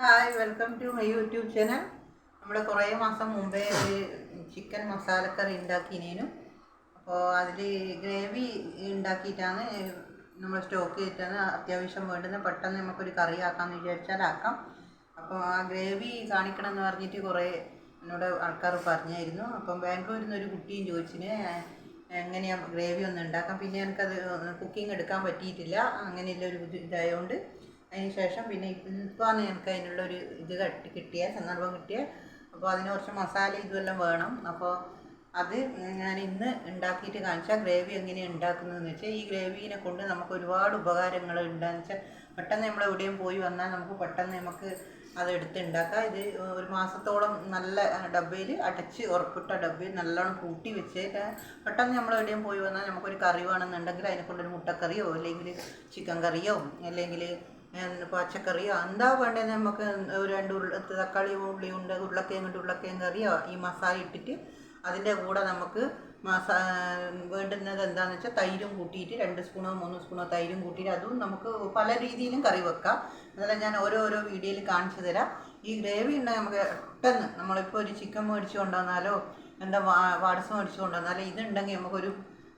Hi, welcome to my YouTube channel. നമ്മൾ കുറേ മാസം മുമ്പേ ഒരു ചിക്കൻ മസാലക്കറി ഉണ്ടാക്കിനേനും. അപ്പോൾ അതിൽ ഗ്രേവി ഉണ്ടാക്കിയിട്ടാണ് നമ്മൾ സ്റ്റോക്ക് ചെയ്തിട്ടാണ് അത്യാവശ്യം വേണ്ടുന്നത്. പെട്ടെന്ന് നമുക്കൊരു കറി ആക്കാമെന്ന് വിചാരിച്ചാൽ ആക്കാം. അപ്പോൾ ആ ഗ്രേവി കാണിക്കണം എന്ന് പറഞ്ഞിട്ട് കുറേ എന്നോട് ആൾക്കാർ പറഞ്ഞായിരുന്നു. അപ്പം ബാംഗ്ലൂരിൽ നിന്ന് ഒരു കുട്ടിയും ചോദിച്ചിന് എങ്ങനെയാണ് ഗ്രേവി ഒന്ന് ഉണ്ടാക്കാം. പിന്നെ എനിക്കത് കുക്കിംഗ് എടുക്കാൻ പറ്റിയിട്ടില്ല, അങ്ങനെയുള്ള ഒരു ഇതായതുകൊണ്ട്. അതിന് ശേഷം പിന്നെ ഇപ്പോഴാണ് എനിക്ക് അതിനുള്ളൊരു ഇത് കിട്ടിയ സന്ദർഭം കിട്ടിയ. അപ്പോൾ അതിന് കുറച്ച് മസാല ഇതുമെല്ലാം വേണം. അപ്പോൾ അത് ഞാൻ ഇന്ന് ഉണ്ടാക്കിയിട്ട് കാണിച്ചാൽ ഗ്രേവി എങ്ങനെയാണ് ഉണ്ടാക്കുന്നതെന്ന് വെച്ചാൽ, ഈ ഗ്രേവീനെ കൊണ്ട് നമുക്ക് ഒരുപാട് ഉപകാരങ്ങൾ ഉണ്ടാകുന്ന വെച്ചാൽ, പെട്ടെന്ന് നമ്മൾ എവിടെയും പോയി വന്നാൽ നമുക്ക് പെട്ടെന്ന് നമുക്ക് അതെടുത്ത് ഉണ്ടാക്കാം. ഇത് ഒരു മാസത്തോളം നല്ല ഡബ്ബയിൽ അടച്ച് ഉറപ്പിട്ട ഡബ്ബയിൽ നല്ലോണം കൂട്ടി വെച്ചിട്ട് പെട്ടെന്ന് നമ്മൾ എവിടെയും പോയി വന്നാൽ നമുക്കൊരു കറി വേണമെന്നുണ്ടെങ്കിൽ അതിനെ കൊണ്ടൊരു മുട്ടക്കറിയോ അല്ലെങ്കിൽ ചിക്കൻ കറിയോ അല്ലെങ്കിൽ പച്ചക്കറിയോ എന്താ വേണ്ടത് നമുക്ക് ഒരു 2 തക്കാളി ഉള്ളി ഉണ്ട്, ഉരുളക്കിഴങ്ങ് കറിയോ ഈ മസാല ഇട്ടിട്ട് അതിൻ്റെ കൂടെ നമുക്ക് വേണ്ടുന്നത് എന്താണെന്ന് വെച്ചാൽ തൈരും കൂട്ടിയിട്ട് 2 സ്പൂണോ 3 സ്പൂണോ തൈരും കൂട്ടിയിട്ട് അതും നമുക്ക് പല രീതിയിലും കറി വെക്കാം. അതെല്ലാം ഞാൻ ഓരോ വീഡിയോയിൽ കാണിച്ചു തരാം. ഈ ഗ്രേവി ഉണ്ടെങ്കിൽ നമുക്ക് പെട്ടെന്ന് നമ്മളിപ്പോൾ ഒരു ചിക്കൻ മേടിച്ചു കൊണ്ടുവന്നാലോ എന്താ വാട്സ് മേടിച്ചു കൊണ്ടുവന്നാലോ ഇതുണ്ടെങ്കിൽ നമുക്കൊരു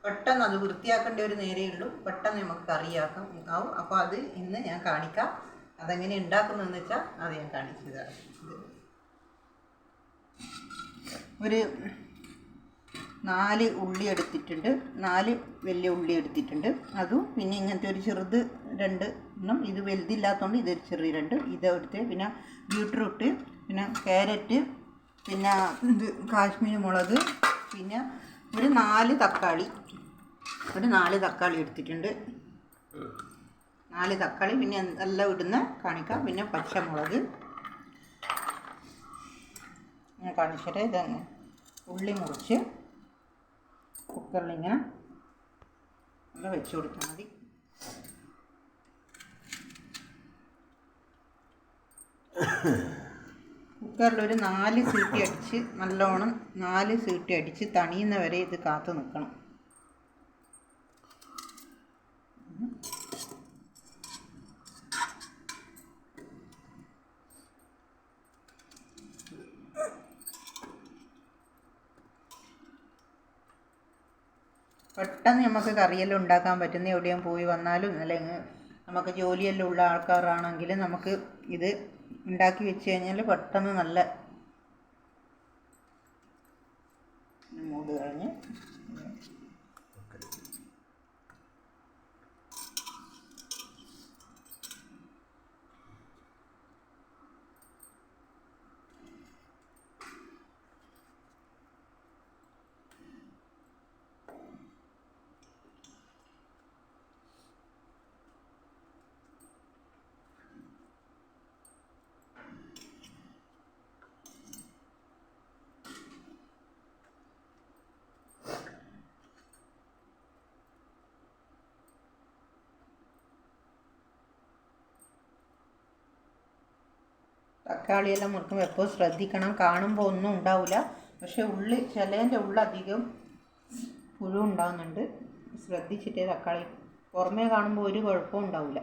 പെട്ടെന്ന് അത് വൃത്തിയാക്കേണ്ട ഒരു നേരേ ഉള്ളൂ, പെട്ടെന്ന് നമുക്ക് കറിയാക്കാം ആവും. അപ്പോൾ അത് ഇന്ന് ഞാൻ കാണിക്കാം. അതെങ്ങനെ ഉണ്ടാക്കുന്നതെന്ന് വെച്ചാൽ അത് ഞാൻ കാണിച്ചു തരാം. ഒരു 4 ഉള്ളി എടുത്തിട്ടുണ്ട്, 4 വലിയ ഉള്ളി എടുത്തിട്ടുണ്ട്. അതും പിന്നെ ഇങ്ങനത്തെ ഒരു ചെറുത് 2 എണ്ണം, ഇത് വലുതില്ലാത്തതുകൊണ്ട് ഇതൊരു ചെറിയ 2 ഇതെടുത്ത്, പിന്നെ ബീട്രൂട്ട്, പിന്നെ ക്യാരറ്റ്, പിന്നെ ഇത് കാശ്മീരി മുളക്, പിന്നെ ഒരു 4 തക്കാളി എടുത്തിട്ടുണ്ട്. 4 തക്കാളി, പിന്നെ എല്ലാം ഇടുന്ന കാണിക്കാം. പിന്നെ പച്ചമുളക് ഞാൻ കാണിച്ചിട്ട് ഇതങ്ങനെ ഉള്ളി മുറിച്ച് കുക്കറിലിങ്ങനെ എല്ലാം വെച്ച് കൊടുത്താൽ മതി. കുക്കറിലൊരു 4 സീറ്റി അടിച്ച് നല്ലോണം 4 സീറ്റി അടിച്ച് തണിയുന്ന വരെ ഇത് കാത്തു നിൽക്കണം. പെട്ടെന്ന് നമുക്ക് കറിയെല്ലാം ഉണ്ടാക്കാൻ പറ്റുന്ന, എവിടെയും പോയി വന്നാലും അല്ലെങ്കിൽ നമുക്ക് ജോലിയെല്ലാം ഉള്ള ആൾക്കാരാണെങ്കിൽ നമുക്ക് ഇത് ഉണ്ടാക്കി വെച്ച് കഴിഞ്ഞാൽ പെട്ടെന്ന് നല്ല മൂട് കഴിഞ്ഞ് തക്കാളിയെല്ലാം മുറിക്കുമ്പോൾ എപ്പോഴും ശ്രദ്ധിക്കണം. കാണുമ്പോൾ ഒന്നും ഉണ്ടാവില്ല, പക്ഷേ ചിലതിൻ്റെ ഉള്ളധികം പുഴു ഉണ്ടാകുന്നുണ്ട്. ശ്രദ്ധിച്ചിട്ടേ തക്കാളി, പുറമേ കാണുമ്പോൾ ഒരു കുഴപ്പവും ഉണ്ടാവില്ല.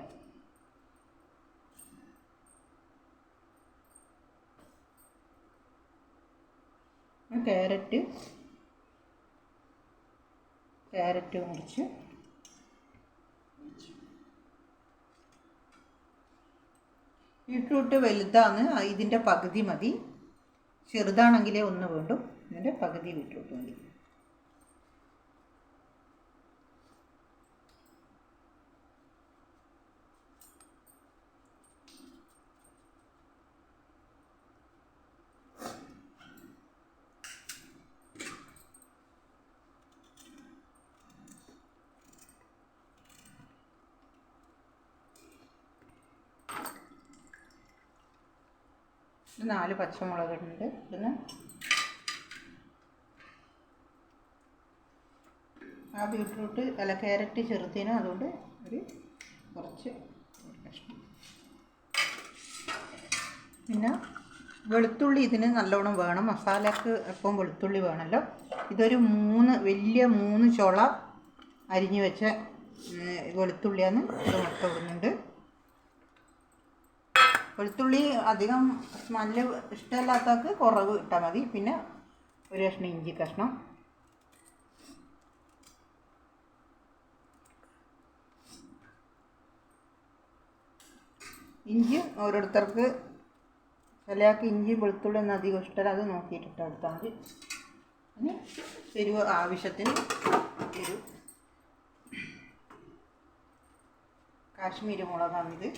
ക്യാരറ്റ് മുറിച്ച് ബീട്രൂട്ട് വലുതാണ്, ഇതിൻ്റെ പകുതി മതി. ചെറുതാണെങ്കിലേ ഒന്ന് വേണ്ടു, ഇതിൻ്റെ പകുതി ബീട്രൂട്ട് മതി. ഒരു 4 പച്ചമുളകുണ്ട്. പിന്നെ ആ ബീട്രൂട്ട് ക്യാരറ്റ് ചെറുതിന്, അതുകൊണ്ട് ഒരു കുറച്ച് കഷ്ണം. പിന്നെ വെളുത്തുള്ളി ഇതിന് നല്ലോണം വേണം, മസാലക്ക് എപ്പം വെളുത്തുള്ളി വേണമല്ലോ. ഇതൊരു 3 ചുള അരിഞ്ഞു വെച്ച വെളുത്തുള്ളിയാണ് ഇത്. മുട്ട ഇടുന്നുണ്ട്. വെളുത്തുള്ളി അധികം സ്മെല്ല് ഇഷ്ടമല്ലാത്തവർക്ക് കുറവ് ഇട്ടാൽ മതി. പിന്നെ ഒരു കഷ്ണം ഇഞ്ചി കഷ്ണം, ഇഞ്ചി ഓരോരുത്തർക്ക് ചിലയാൾക്ക് ഇഞ്ചി വെളുത്തുള്ളി ഒന്നും അധികം ഇഷ്ടമല്ല, അത് നോക്കിയിട്ടിട്ട് എടുത്താൽ മതി. ഇനി എരിവ് ആവശ്യത്തിന് എരിവ്, കാശ്മീരി മുളകാണിത്.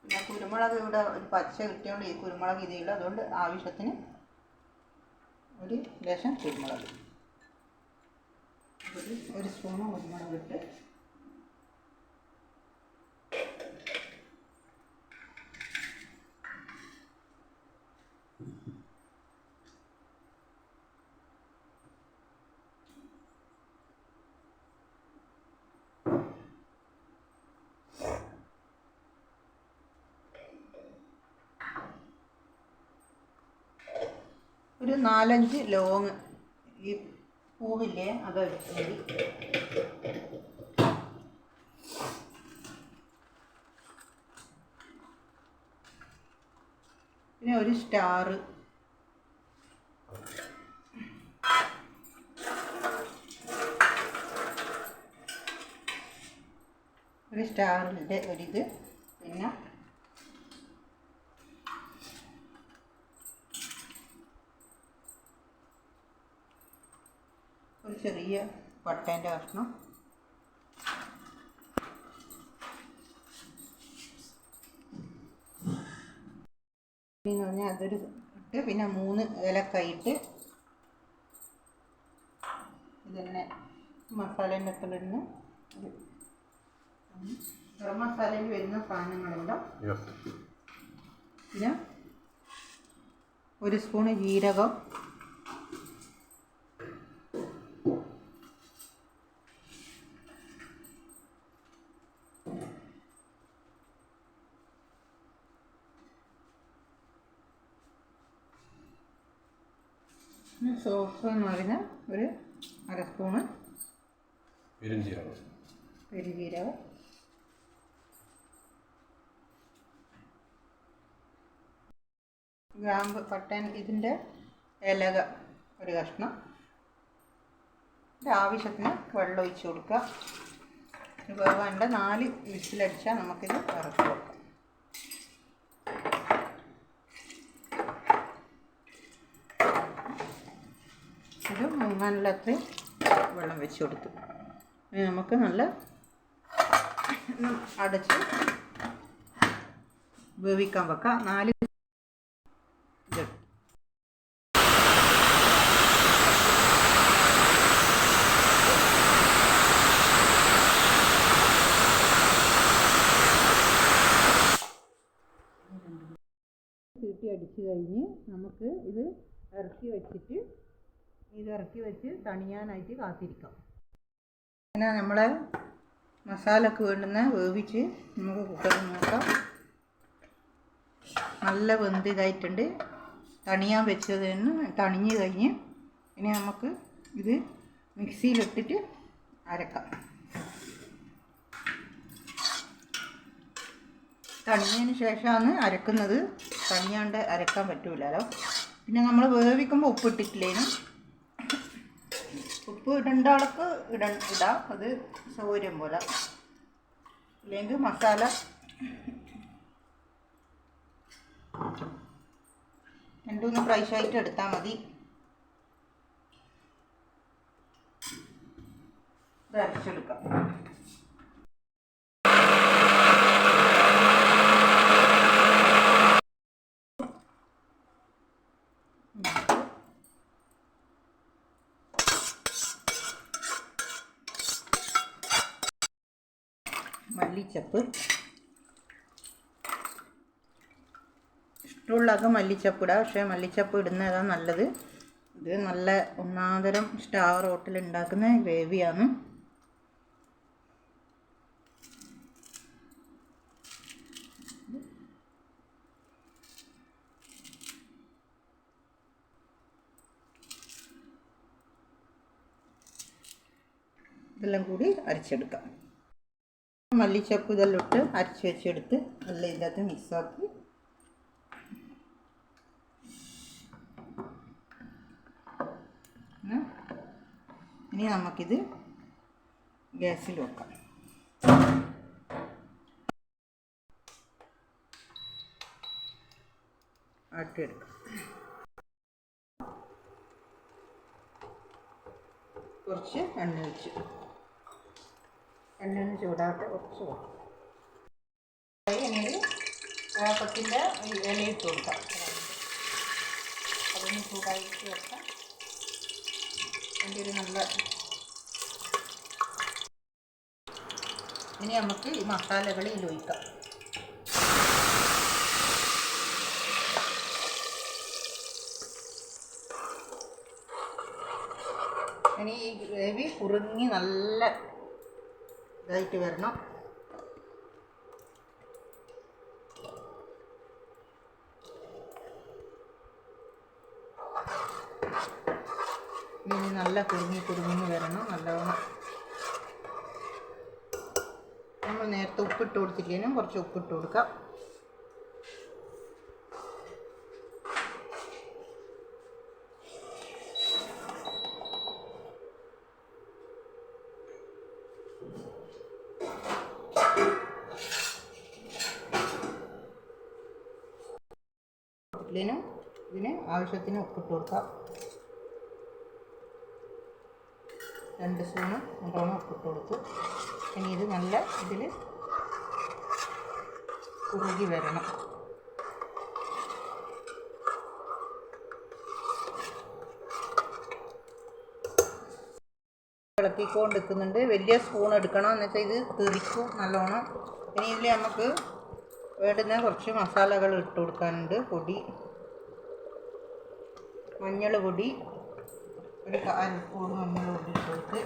പിന്നെ കുരുമുളക് ഇവിടെ ഒരു പച്ച കിട്ടിയോണ്ട് ഈ കുരുമുളക് ഇതില്ല, അതുകൊണ്ട് ആവശ്യത്തിന് ഒരു ലേശം കുരുമുളക്, ഒരു സ്പൂണ് കുരുമുളക് ഇട്ട് ഒരു 4-5 ലോങ് ഈ പൂവില്ലേ അതെടുത്ത് മതി. പിന്നെ ഒരു സ്റ്റാർ, ഒരു സ്റ്റാറിൻ്റെ ഒരിത്, പിന്നെ ഒരു ചെറിയ പട്ടേൻ്റെ കഷ്ണം, എന്ന് പറഞ്ഞാൽ അതൊരു ഇട്ട്, പിന്നെ 3 ഏലക്കായിട്ട് ഇതന്നെ മസാലേൻ്റെ ഒക്കെ വരുന്ന ഗരം മസാലയിൽ വരുന്ന സാധനങ്ങളെല്ലാം. പിന്നെ ഒരു സ്പൂണ് ജീരകം, സോസ് എന്ന് പറയുന്ന ഒരു 1/2 സ്പൂണ് പെരുംജീരകം, ഗ്രാമ്പ്, പട്ടൻ, ഇതിൻ്റെ ഇലക ഒരു കഷ്ണം. ആവശ്യത്തിന് വെള്ളം ഒഴിച്ച് കൊടുക്കുക. വേണ്ട 4 വിസിലടിച്ചാൽ നമുക്കിത് ഇറക്കി വെക്കാം. ഇത് 3 ലിറ്റർ വെള്ളം വെച്ച് കൊടുത്തു. ഇനി നമുക്ക് നല്ല അടച്ച് വേവിക്കാൻ വെക്കാം. 4 തീട്ടി അടിച്ച് കഴിഞ്ഞ് നമുക്ക് ഇത് ഇറക്കി വെച്ച് തണിയാനായിട്ട് കാത്തിരിക്കാം. അങ്ങനെ നമ്മളെ മസാലക്ക് വേണ്ടുന്ന വേവിച്ച് നമുക്ക് കുക്കറിൽ നോക്കാം. നല്ല വെന്ത് ഇതായിട്ടുണ്ട്. തണിയാൻ വെച്ചത് തണിഞ്ഞ് കഴിഞ്ഞ് ഇനി നമുക്ക് ഇത് മിക്സിയിലിട്ടിട്ട് അരക്കാം. തണിഞ്ഞതിന് ശേഷമാണ് അരക്കുന്നത്, തണിയാണ്ട് അരക്കാൻ പറ്റൂലല്ലോ. പിന്നെ നമ്മൾ വേവിക്കുമ്പോൾ ഉപ്പ് ഇട്ടിട്ടില്ലേനും, ഉപ്പ് ഇടേണ്ട ആൾക്ക് ഇടാം, അത് സൗകര്യം പോലെ. ഇല്ലെങ്കിൽ മസാല 2-3 പ്രാവശ്യമായിട്ട് എടുത്താൽ മതി. ഇത് അരച്ചെടുക്കാം. മല്ലിച്ചപ്പ്. ഇഷ്ടമുള്ളതൊക്കെ മല്ലിച്ചപ്പ് ഇടാം, പക്ഷേ മല്ലിച്ചപ്പ് ഇടുന്നതാണ് നല്ലത്. ഇത് നല്ല ഒന്നാന്തരം സ്റ്റാർ ഹോട്ടൽ ഉണ്ടാക്കുന്ന ഗ്രേവിയാണ്. ഇതെല്ലാം കൂടി അരച്ചെടുക്കാം. മല്ലിച്ചപ്പ് ഇതെല്ലാം ഇട്ട് അരച്ച് വെച്ചെടുത്ത് എല്ലാം ഇതിനകത്ത് മിക്സാക്കി ഇനി നമുക്കിത് ഗ്യാസിൽ വെക്കാം. ആട്ടിയെടുക്കാം. കുറച്ച് എണ്ണ ഒഴിച്ച് എണ്ണ ചൂടാകട്ടെ. കുറച്ച് എണ്ണയിൽ പത്തിൻ്റെ ഇലയിട്ട് കൊടുക്കാം. അതൊന്ന് ചൂടായിട്ട് വെക്കാം. അതിൻ്റെ ഒരു നല്ല ഇനി നമുക്ക് ഈ മസാലകൾ ഇതിൽ ഒഴിക്കാം. ഇനി ഈ ഗ്രേവി കുറുങ്ങി നല്ല ഇതായിട്ട് വരണം. ഇനി നല്ല കുറുങ്ങി വരണം നല്ലവണ്ണം. നമ്മൾ നേരത്തെ ഉപ്പിട്ട് കൊടുത്തില്ലേനും കുറച്ച് ഉപ്പിട്ട് കൊടുക്കാം. ഇതിന് ആവശ്യത്തിന് ഉപ്പിട്ട് കൊടുക്കാം. 2 സ്പൂണ് നല്ലോണം ഉപ്പിട്ട് കൊടുത്തു. ഇനി ഇത് നല്ല ഇതിൽ കുറുകി വരണം. ഇളക്കിക്കൊണ്ട് നിൽക്കുന്നുണ്ട്. വലിയ സ്പൂൺ എടുക്കണം, എന്ന് വെച്ചാൽ ഇത് തെറിക്കും നല്ലോണം. ഇനി ഇതിൽ നമുക്ക് വേണ്ടുന്ന കുറച്ച് മസാലകൾ ഇട്ട് കൊടുക്കാനുണ്ട്. പൊടി, മഞ്ഞൾ പൊടി, ഒരു 1/4 സ്പൂൺ മഞ്ഞൾ പൊടി ഇട്ട് കൊടുത്ത്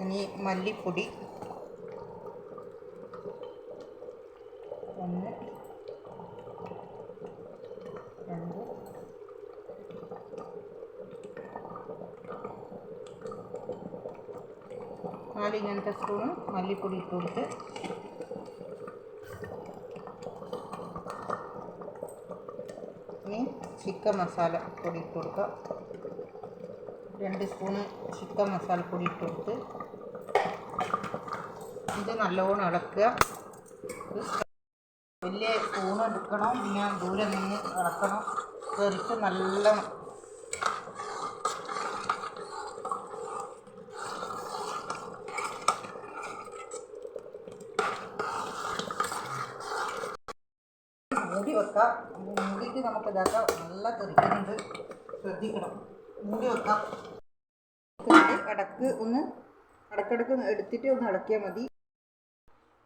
ഇനി മല്ലിപ്പൊടി 1 2 4 ഇങ്ങനത്തെ സ്പൂണ് മല്ലിപ്പൊടി ഇട്ട് കൊടുത്ത് ഇനി ചിക്കൻ മസാല പൊടി ഇട്ട് കൊടുക്കാം. 2 സ്പൂണ് ചിക്കൻ മസാലപ്പൊടി ഇട്ട് കൊടുത്ത് ഇത് നല്ലോണം ഇളക്കുക. വലിയ സ്പൂൺ എടുക്കണം, പിന്നെ ദൂരെ നിന്ന് ഇളക്കണം. തെറിച്ച് നല്ലോണം മൂടി വെക്കാം. മൂടിയിട്ട് നമുക്ക് ഇതാക്കാം. നല്ല തെറിക്കുന്നുണ്ട്, ശ്രദ്ധിക്കണം. മൂടി വെക്കാം. ഇടക്കിടക്ക് എടുത്തിട്ട് ഒന്ന് ഇളക്കിയാൽ മതി.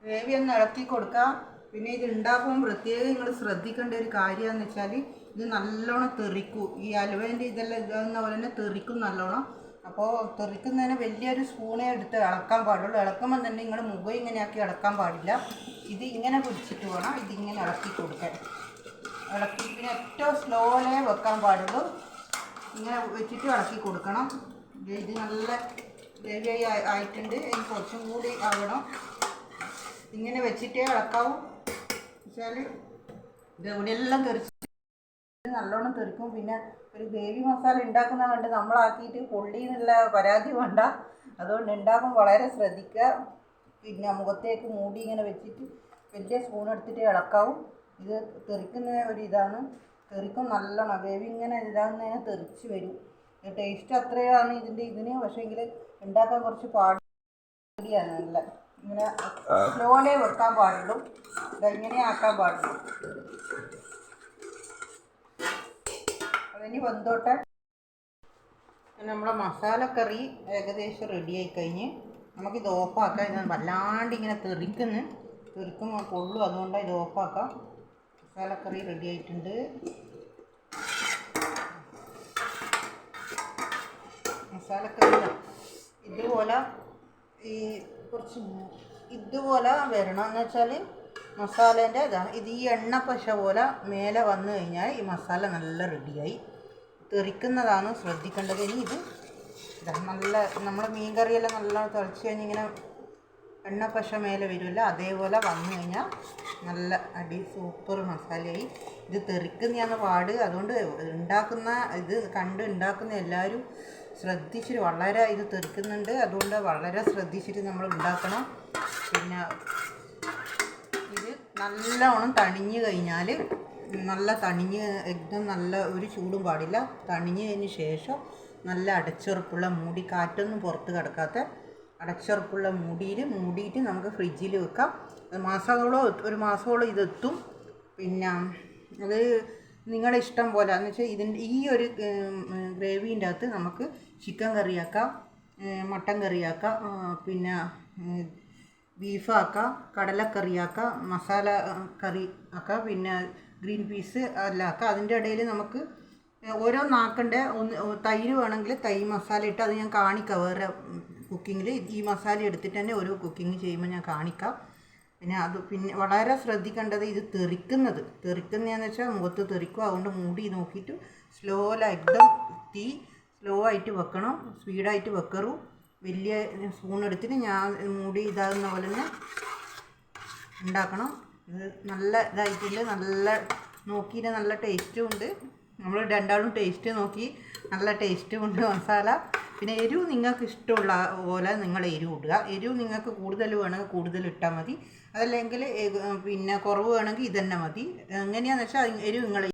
ഗ്രേവി ഒന്ന് ഇളക്കി കൊടുക്കാം. പിന്നെ ഇത് ഉണ്ടാക്കുമ്പോൾ പ്രത്യേകം നിങ്ങൾ ശ്രദ്ധിക്കേണ്ട ഒരു കാര്യമെന്ന് വെച്ചാൽ ഇത് നല്ലോണം തെറിക്കും. ഈ അലുവേൻ്റെ ഇതെല്ലാം ഇതാകുന്ന പോലെ തന്നെ തെറിക്കും നല്ലോണം. അപ്പോൾ തെറിക്കുന്നതിന് വലിയൊരു സ്പൂണേ എടുത്ത് ഇളക്കാൻ പാടുള്ളൂ. ഇളക്കുമ്പോൾ തന്നെ നിങ്ങൾ മുഖം ഇങ്ങനെയാക്കി ഇളക്കാൻ പാടില്ല. ഇത് ഇങ്ങനെ പിടിച്ചിട്ട് വേണം ഇതിങ്ങനെ ഇളക്കി കൊടുക്കാൻ. ഇളക്കി പിന്നെ ഏറ്റവും സ്ലോയിലേ വെക്കാൻ പാടുള്ളൂ. ഇങ്ങനെ വെച്ചിട്ട് ഇളക്കി കൊടുക്കണം. ഇത് നല്ല ഗ്രേവി ആയിട്ടുണ്ട്. ഇനി കുറച്ചും കൂടി ആവണം. ഇങ്ങനെ വെച്ചിട്ടേ ഇളക്കാവും. വെച്ചാൽ ഇത് ഇവിടെയെല്ലാം തെറിച്ച് നല്ലോണം തെറിക്കും. പിന്നെ ഒരു ഗ്രേവി മസാല ഉണ്ടാക്കുന്ന കണ്ട് നമ്മളാക്കിയിട്ട് പൊള്ളി എന്നുള്ള പരാതി വേണ്ട. അതുകൊണ്ട് ഉണ്ടാക്കുമ്പോൾ വളരെ ശ്രദ്ധിക്കുക. പിന്നെ മുഖത്തേക്ക് മൂടി ഇങ്ങനെ വെച്ചിട്ട് വലിയ സ്പൂൺ എടുത്തിട്ട് ഇളക്കാവും. ഇത് തെറിക്കുന്ന ഒരു ഇതാണ്. തെറിക്കും നല്ലോണം. ഗ്രേവി ഇങ്ങനെ ഇതാകുന്നതിന് തെറിച്ച് വരും. ടേസ്റ്റ് അത്രയാണ് ഇതിന്. പക്ഷേങ്കിൽ ഉണ്ടാക്കാൻ കുറച്ച് പാടിയാണ്. നല്ല ഇങ്ങനെ സ്ലോയിലേ വെക്കാൻ പാടുള്ളൂ. ഇതെങ്ങനെ ആക്കാൻ പാടുള്ളൂ. അതിന് വെന്തോട്ടെ. നമ്മളെ മസാലക്കറി ഏകദേശം റെഡി ആയി കഴിഞ്ഞ് നമുക്കിത് ഓഫാക്കാം. ഇത് വല്ലാണ്ട് ഇങ്ങനെ തെറിക്കുമ്പോൾ പൊള്ളും, അതുകൊണ്ടാണ് ഇത് ഓഫാക്കാം. മസാലക്കറി റെഡി ആയിട്ടുണ്ട്. മസാലക്കറി ഇതുപോലെ ഈ കുറച്ച് ഇതുപോലെ വരണം എന്ന് വെച്ചാൽ മസാലേൻ്റെ ഇത് ഈ എണ്ണ പശ പോലെ മേലെ വന്നു കഴിഞ്ഞാൽ ഈ മസാല നല്ല റെഡിയായി. തെറിക്കുന്നതാണ് ശ്രദ്ധിക്കേണ്ടത്. ഇനി ഇത് നല്ല നമ്മൾ മീൻ കറിയെല്ലാം നല്ല തിളച്ച് കഴിഞ്ഞ് ഇങ്ങനെ എണ്ണ പശ മേലെ വരുമല്ല, അതേപോലെ വന്നു കഴിഞ്ഞാൽ നല്ല സൂപ്പർ മസാലയായി. ഇത് തെറിക്കുന്നതാണ് പാട്. അതുകൊണ്ട് ഉണ്ടാക്കുന്ന എല്ലാവരും ശ്രദ്ധിച്ചിട്ട് വളരെ ഇത് തെറിക്കുന്നുണ്ട്, അതുകൊണ്ട് വളരെ ശ്രദ്ധിച്ചിട്ട് നമ്മൾ ഉണ്ടാക്കണം. പിന്നെ ഇത് നല്ലവണ്ണം തണിഞ്ഞ് കഴിഞ്ഞാൽ എക്ദം നല്ല ഒരു ചൂടും പാടില്ല. തണിഞ്ഞതിന് ശേഷം നല്ല അടച്ചുറപ്പുള്ള മൂടി, കാറ്റൊന്നും പുറത്ത് കിടക്കാത്ത അടച്ചുറപ്പുള്ള മൂടിയിട്ട് നമുക്ക് ഫ്രിഡ്ജിൽ വെക്കാം. ഒരു മാസത്തോളം ഇതെത്തും. പിന്നെ അത് നിങ്ങളുടെ ഇഷ്ടം പോലെ എന്ന് വെച്ചാൽ ഈ ഒരു ഗ്രേവീൻ്റെ അകത്ത് നമുക്ക് ചിക്കൻ കറിയാക്കാം, മട്ടൻ കറിയാക്കാം, പിന്നെ ബീഫാക്കാം, കടലക്കറിയാക്കാം, മസാല കറി ആക്കാം, പിന്നെ ഗ്രീൻ പീസ് എല്ലാം ആക്കാം. അതിൻ്റെ ഇടയിൽ നമുക്ക് ഓരോന്നാക്കണ്ടേ. തൈര് വേണമെങ്കിൽ തൈര് മസാല ഇട്ട് അത് ഞാൻ കാണിക്കാം. വേറെ കുക്കിങ്ങിൽ ഈ മസാല എടുത്തിട്ട് തന്നെ ഓരോ കുക്കിങ് ചെയ്യുമ്പോൾ ഞാൻ കാണിക്കാം. പിന്നെ വളരെ ശ്രദ്ധിക്കേണ്ടത് ഇത് തെറിക്കുന്നതെന്ന് വെച്ചാൽ മുഖത്ത് തെറിക്കും. അതുകൊണ്ട് മൂടി നോക്കിയിട്ട് എക്ദം തീ സ്ലോ ആയിട്ട് വെക്കണം, സ്പീഡായിട്ട് വെക്കറൂ. വലിയ സ്പൂൺ എടുത്തിട്ട് ഞാൻ മൂടി ഇതാകുന്ന പോലെ തന്നെ ഉണ്ടാക്കണം. ഇത് നല്ല ഇതായിട്ടില്ല, നല്ല നോക്കിയിട്ട് നല്ല ടേസ്റ്റും ഉണ്ട്. നമ്മൾ രണ്ടാളും ടേസ്റ്റ് നോക്കി നല്ല ടേസ്റ്റും ഉണ്ട് മസാല. പിന്നെ എരിവ് നിങ്ങൾക്ക് ഇഷ്ടമുള്ള പോലെ നിങ്ങൾ എരിവ് ഇടുക. എരിവ് നിങ്ങൾക്ക് കൂടുതൽ വേണമെങ്കിൽ കൂടുതൽ ഇട്ടാൽ മതി, അതല്ലെങ്കിൽ പിന്നെ കുറവ് വേണമെങ്കിൽ ഇതന്നെ മതി. എങ്ങനെയാണെന്ന് വെച്ചാൽ എരിവ് നിങ്ങളെ